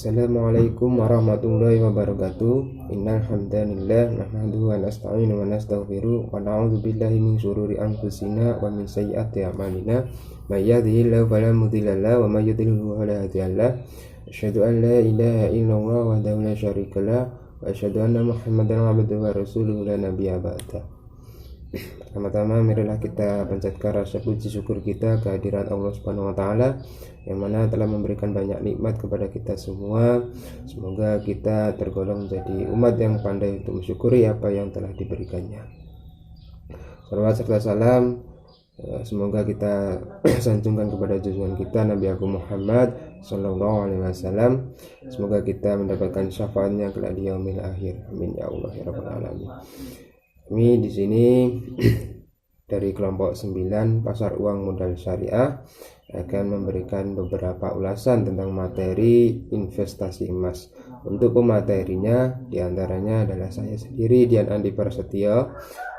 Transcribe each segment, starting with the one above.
Assalamualaikum warahmatullahi wabarakatuh. Innal hamdalillah nahmaduhu wa nasta'inu wa nastaghfiruh wa na'udzu billahi min syururi anfusina wa min sayyiati a'malina. May yahdihillahu fala mudilla lahu wa may yudlilhu fala hadiya lahu. Asyhadu an la ilaha illallah wahdahu la syarika lahu wa asyhadu anna Muhammadan abduhu wa rasuluhu la nabiyya ba'da. Pertama-tama marilah kita panjatkan rasa puji syukur kita kehadirat Allah Subhanahu wa taala yang mana telah memberikan banyak nikmat kepada kita semua. Semoga kita tergolong menjadi umat yang pandai untuk mensyukuri apa yang telah diberikannya. Salawat serta salam semoga kita sanjungkan kepada junjungan kita Nabi Agung Muhammad sallallahu alaihi wasallam. Semoga kita mendapatkan syafaatnya kelak di yaumil akhir. Amin ya Allah ya rabbal alamin. Kami di sini dari kelompok 9 Pasar Uang Modal Syariah akan memberikan beberapa ulasan tentang materi investasi emas. Untuk pematerinya diantaranya adalah saya sendiri, Dian Andi Prasetyo.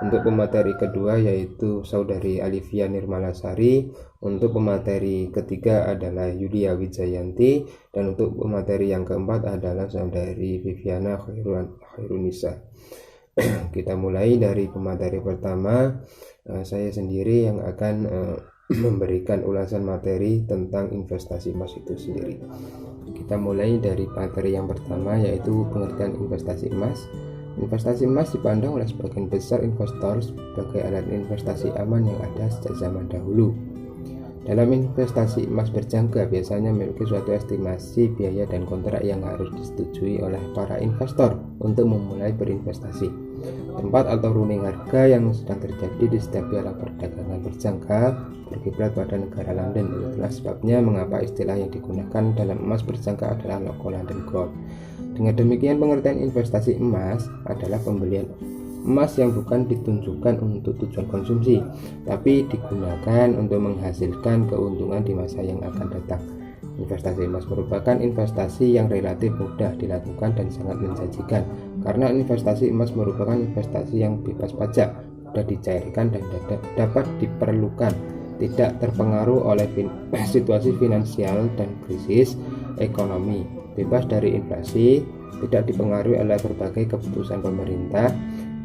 Untuk pemateri kedua yaitu Saudari Alivia Nirmalasari. Untuk pemateri ketiga adalah Yudia Wijayanti. Dan untuk pemateri yang keempat adalah Saudari Viviana Khairunisa. Kita mulai dari pemateri pertama. Saya sendiri yang akan memberikan ulasan materi tentang investasi emas itu sendiri. Kita mulai dari materi yang pertama yaitu pengertian investasi emas. Investasi emas dipandang oleh sebagian besar investor sebagai alat investasi aman yang ada sejak zaman dahulu. Dalam investasi emas berjangka biasanya memiliki suatu estimasi biaya dan kontrak yang harus disetujui oleh para investor untuk memulai berinvestasi. Tempat atau ruling harga yang sedang terjadi di setiap piala perdagangan berjangka berkiblat pada negara London. Itulah sebabnya mengapa istilah yang digunakan dalam emas berjangka adalah logo London Gold. Dengan demikian pengertian investasi emas adalah pembelian emas yang bukan ditunjukkan untuk tujuan konsumsi, tapi digunakan untuk menghasilkan keuntungan di masa yang akan datang. Investasi emas merupakan investasi yang relatif mudah dilakukan dan sangat menjanjikan, karena investasi emas merupakan investasi yang bebas pajak, mudah dicairkan dan dapat diperlukan, tidak terpengaruh oleh situasi finansial dan krisis ekonomi, bebas dari inflasi, tidak dipengaruhi oleh berbagai keputusan pemerintah,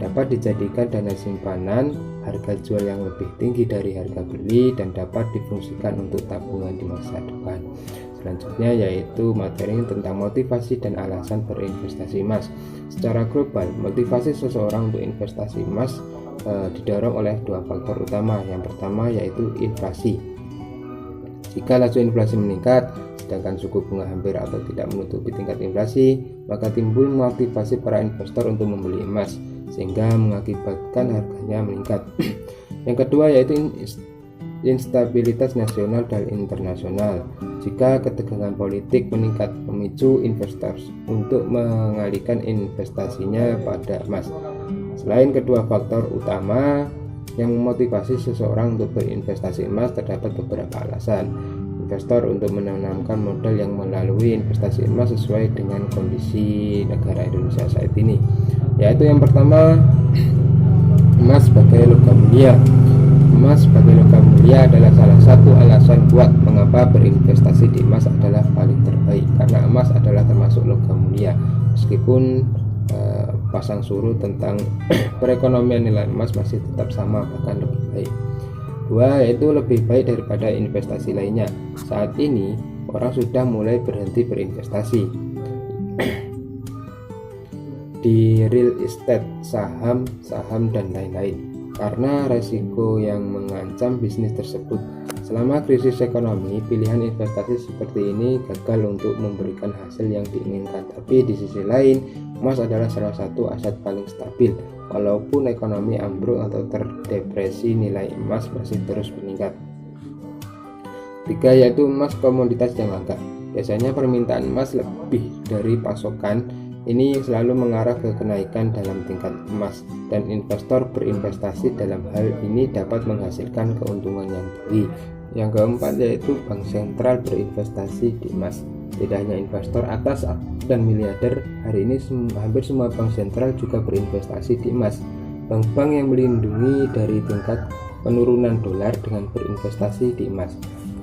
dapat dijadikan dana simpanan, harga jual yang lebih tinggi dari harga beli, dan dapat difungsikan untuk tabungan di masa depan. Selanjutnya yaitu materi tentang motivasi dan alasan berinvestasi emas. Secara global, motivasi seseorang untuk investasi emas didorong oleh dua faktor utama. Yang pertama yaitu inflasi. Jika laju inflasi meningkat, sedangkan suku bunga hampir atau tidak menutupi tingkat inflasi, maka timbul motivasi para investor untuk membeli emas, sehingga mengakibatkan harganya meningkat. Yang kedua yaitu instabilitas nasional dan internasional. Jika ketegangan politik meningkat, memicu investor untuk mengalihkan investasinya pada emas. Selain kedua faktor utama yang memotivasi seseorang untuk berinvestasi emas, terdapat beberapa alasan investor untuk menanamkan modal yang melalui investasi emas sesuai dengan kondisi negara Indonesia saat ini. Yaitu yang pertama, emas sebagai logam mulia. Emas sebagai logam mulia adalah salah satu alasan kuat mengapa berinvestasi di emas adalah paling terbaik, karena emas adalah termasuk logam mulia. Meskipun pasang surut tentang perekonomian nilai emas masih tetap sama, bahkan lebih baik. Dua, yaitu lebih baik daripada investasi lainnya. Saat ini orang sudah mulai berhenti berinvestasi di real estate, saham, dan lain-lain karena resiko yang mengancam bisnis tersebut. Selama krisis ekonomi, pilihan investasi seperti ini gagal untuk memberikan hasil yang diinginkan. Tapi di sisi lain, emas adalah salah satu aset paling stabil. Walaupun ekonomi ambruk atau terdepresi, nilai emas masih terus meningkat. Tiga, yaitu emas komoditas yang langka. Biasanya permintaan emas lebih dari pasokan. Ini selalu mengarah ke kenaikan dalam tingkat emas, dan investor berinvestasi dalam hal ini dapat menghasilkan keuntungan yang tinggi. Yang keempat yaitu bank sentral berinvestasi di emas. Tidak hanya investor atas dan miliarder, hari ini hampir semua bank sentral juga berinvestasi di emas. Bank-bank yang melindungi dari tingkat penurunan dolar dengan berinvestasi di emas.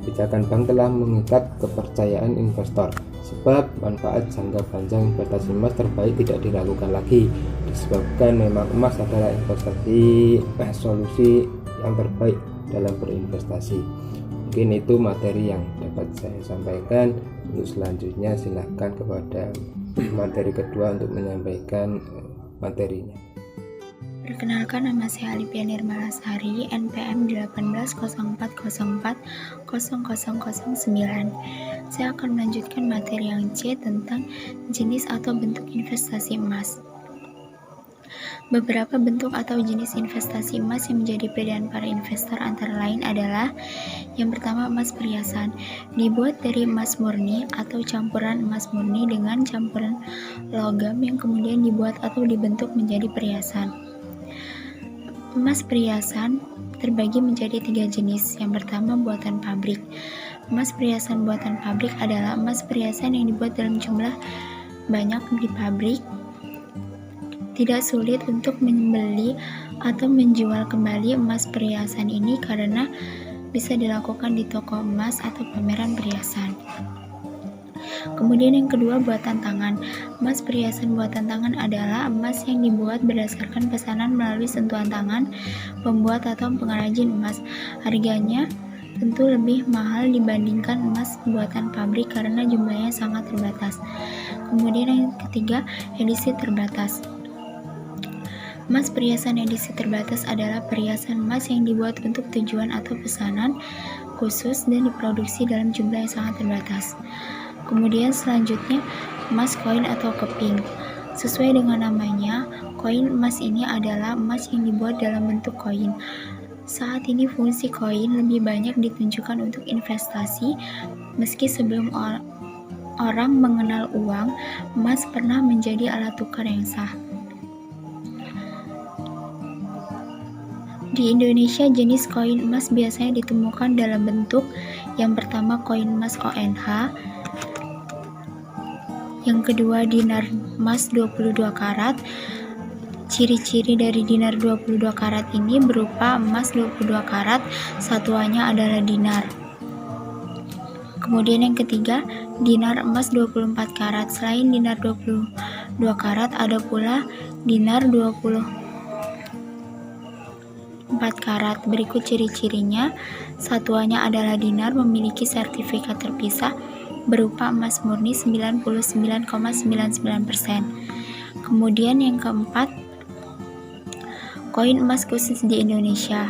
Kebijakan bank telah mengikat kepercayaan investor, sebab manfaat jangka panjang investasi emas terbaik tidak diragukan lagi, disebabkan memang emas adalah solusi yang terbaik dalam berinvestasi. Mungkin itu materi yang dapat saya sampaikan. Untuk selanjutnya silahkan kepada materi kedua untuk menyampaikan materinya. Perkenalkan, nama saya Alipia Nirmalasari, NPM 1804040009. Saya akan melanjutkan materi yang C tentang jenis atau bentuk investasi emas. Beberapa bentuk atau jenis investasi emas yang menjadi pilihan para investor antara lain adalah: yang pertama, emas perhiasan, dibuat dari emas murni atau campuran emas murni dengan campuran logam yang kemudian dibuat atau dibentuk menjadi perhiasan. Emas perhiasan terbagi menjadi 3 jenis. Yang pertama, buatan pabrik. Emas perhiasan buatan pabrik adalah emas perhiasan yang dibuat dalam jumlah banyak di pabrik. Tidak sulit untuk membeli atau menjual kembali emas perhiasan ini karena bisa dilakukan di toko emas atau pameran perhiasan. Kemudian yang kedua, buatan tangan. Emas perhiasan buatan tangan adalah emas yang dibuat berdasarkan pesanan melalui sentuhan tangan pembuat atau pengrajin emas. Harganya tentu lebih mahal dibandingkan emas buatan pabrik karena jumlahnya sangat terbatas. Kemudian yang ketiga, edisi terbatas. Emas perhiasan edisi terbatas adalah perhiasan emas yang dibuat untuk tujuan atau pesanan khusus dan diproduksi dalam jumlah yang sangat terbatas. Kemudian selanjutnya, emas koin atau keping. Sesuai dengan namanya, koin emas ini adalah emas yang dibuat dalam bentuk koin. Saat ini fungsi koin lebih banyak ditunjukkan untuk investasi, meski sebelum orang mengenal uang, emas pernah menjadi alat tukar yang sah. Di Indonesia, jenis koin emas biasanya ditemukan dalam bentuk: yang pertama, koin emas ONH, yang kedua, dinar emas 22 karat. Ciri-ciri dari dinar 22 karat ini berupa emas 22 karat, satuannya adalah dinar. Kemudian yang ketiga, dinar emas 24 karat. Selain dinar 22 karat, ada pula dinar 24 karat. Berikut ciri-cirinya. Satuannya adalah dinar, memiliki sertifikat terpisah berupa emas murni 99,99%. Kemudian yang keempat, koin emas khusus di Indonesia.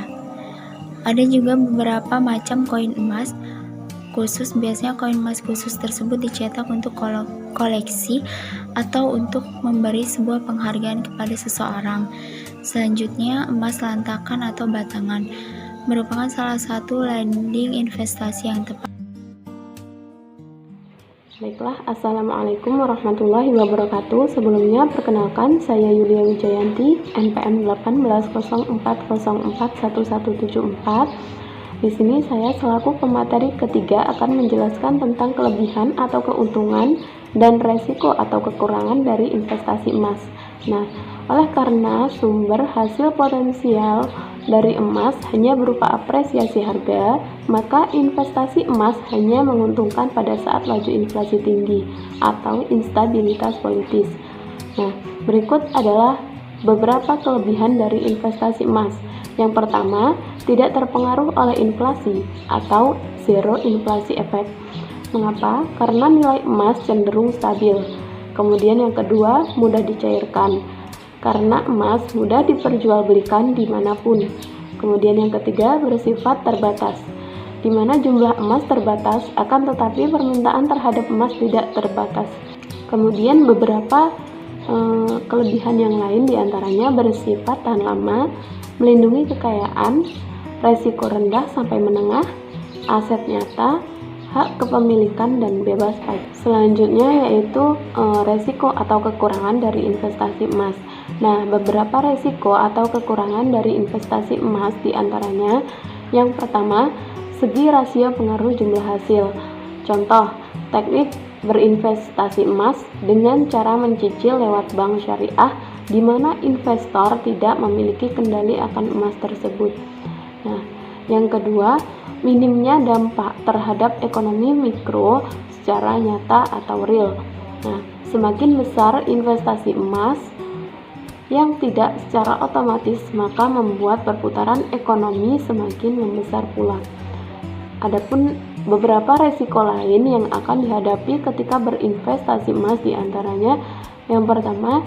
Ada juga beberapa macam koin emas khusus. Biasanya koin emas khusus tersebut dicetak untuk koleksi atau untuk memberi sebuah penghargaan kepada seseorang. Selanjutnya, emas lantakan atau batangan merupakan salah satu landing investasi yang tepat. Baiklah, Assalamualaikum warahmatullahi wabarakatuh. Sebelumnya, perkenalkan, saya Yulia Wijayanti, NPM 1804041174. Di sini saya selaku pemateri ketiga akan menjelaskan tentang kelebihan atau keuntungan dan resiko atau kekurangan dari investasi emas. Nah, oleh karena sumber hasil potensial dari emas hanya berupa apresiasi harga, maka investasi emas hanya menguntungkan pada saat laju inflasi tinggi atau instabilitas politis. Nah, berikut adalah beberapa kelebihan dari investasi emas. Yang pertama, tidak terpengaruh oleh inflasi atau zero inflasi effect. Mengapa? Karena nilai emas cenderung stabil. Kemudian yang kedua, mudah dicairkan, karena emas mudah diperjualbelikan dimanapun. Kemudian yang ketiga, bersifat terbatas, di mana jumlah emas terbatas, akan tetapi permintaan terhadap emas tidak terbatas. Kemudian beberapa kelebihan yang lain diantaranya bersifat tahan lama, melindungi kekayaan, resiko rendah sampai menengah, aset nyata, hak kepemilikan, dan bebas pajak. Selanjutnya yaitu resiko atau kekurangan dari investasi emas. Nah, beberapa resiko atau kekurangan dari investasi emas diantaranya: yang pertama, segi rasio pengaruh jumlah hasil. Contoh, teknik berinvestasi emas dengan cara mencicil lewat bank syariah, di mana investor tidak memiliki kendali akan emas tersebut. Nah, Yang kedua, minimnya dampak terhadap ekonomi mikro secara nyata atau real. Nah, semakin besar investasi emas yang tidak secara otomatis, maka membuat perputaran ekonomi semakin membesar pula. Adapun beberapa resiko lain yang akan dihadapi ketika berinvestasi emas diantaranya, yang pertama,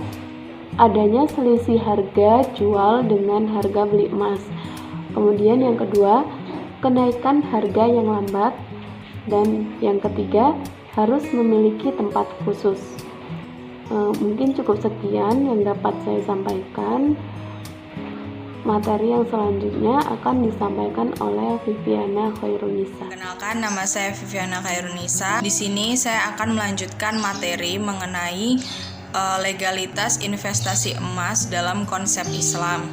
adanya selisih harga jual dengan harga beli emas. Kemudian yang kedua, kenaikan harga yang lambat. Dan yang ketiga, harus memiliki tempat khusus. Mungkin cukup sekian yang dapat saya sampaikan. Materi yang selanjutnya akan disampaikan oleh Viviana Khairunisa. Kenalkan, nama saya Viviana Khairunisa. Di sini saya akan melanjutkan materi mengenai legalitas investasi emas dalam konsep Islam.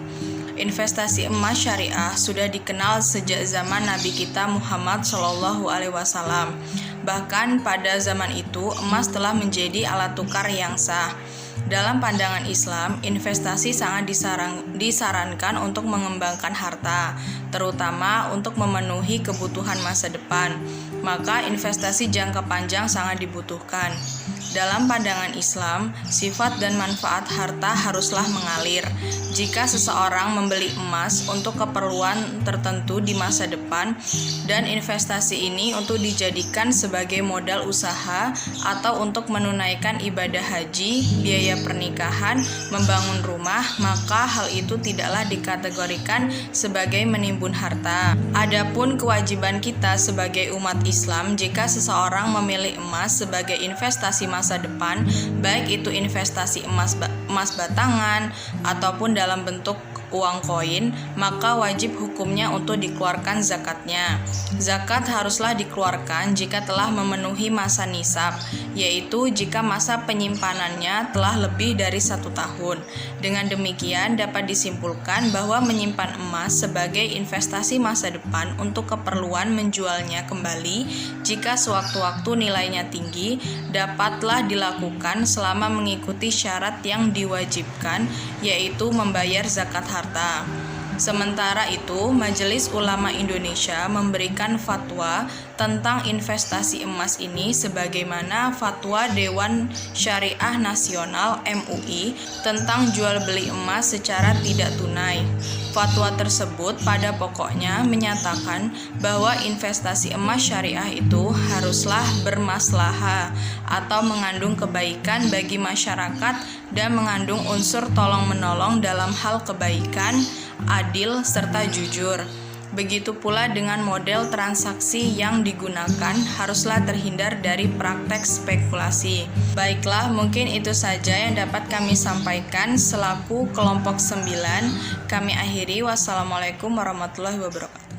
Investasi emas syariah sudah dikenal sejak zaman Nabi kita Muhammad SAW. Bahkan pada zaman itu emas telah menjadi alat tukar yang sah. Dalam pandangan Islam, investasi sangat disarankan untuk mengembangkan harta, terutama untuk memenuhi kebutuhan masa depan. Maka investasi jangka panjang sangat dibutuhkan. Dalam pandangan Islam, sifat dan manfaat harta haruslah mengalir. Jika seseorang membeli emas untuk keperluan tertentu di masa depan dan investasi ini untuk dijadikan sebagai modal usaha atau untuk menunaikan ibadah haji, biaya pernikahan, membangun rumah, maka hal itu tidaklah dikategorikan sebagai menimbun harta. Adapun kewajiban kita sebagai umat Islam, jika seseorang memilih emas sebagai investasi masa depan, baik itu investasi emas batangan ataupun dalam bentuk uang koin, maka wajib hukumnya untuk dikeluarkan zakatnya. Zakat haruslah dikeluarkan jika telah memenuhi masa nisab, yaitu jika masa penyimpanannya telah lebih dari 1 tahun. Dengan demikian dapat disimpulkan bahwa menyimpan emas sebagai investasi masa depan untuk keperluan menjualnya kembali jika sewaktu-waktu nilainya tinggi, dapatlah dilakukan selama mengikuti syarat yang diwajibkan, yaitu membayar zakat harta. Sementara itu, Majelis Ulama Indonesia memberikan fatwa tentang investasi emas ini sebagaimana fatwa Dewan Syariah Nasional (MUI) tentang jual beli emas secara tidak tunai. Fatwa tersebut pada pokoknya menyatakan bahwa investasi emas syariah itu haruslah bermaslahah atau mengandung kebaikan bagi masyarakat dan mengandung unsur tolong-menolong dalam hal kebaikan, adil, serta jujur. Begitu pula dengan model transaksi yang digunakan haruslah terhindar dari praktek spekulasi. Baiklah, mungkin itu saja yang dapat kami sampaikan selaku kelompok 9. Kami akhiri. Wassalamualaikum warahmatullahi wabarakatuh.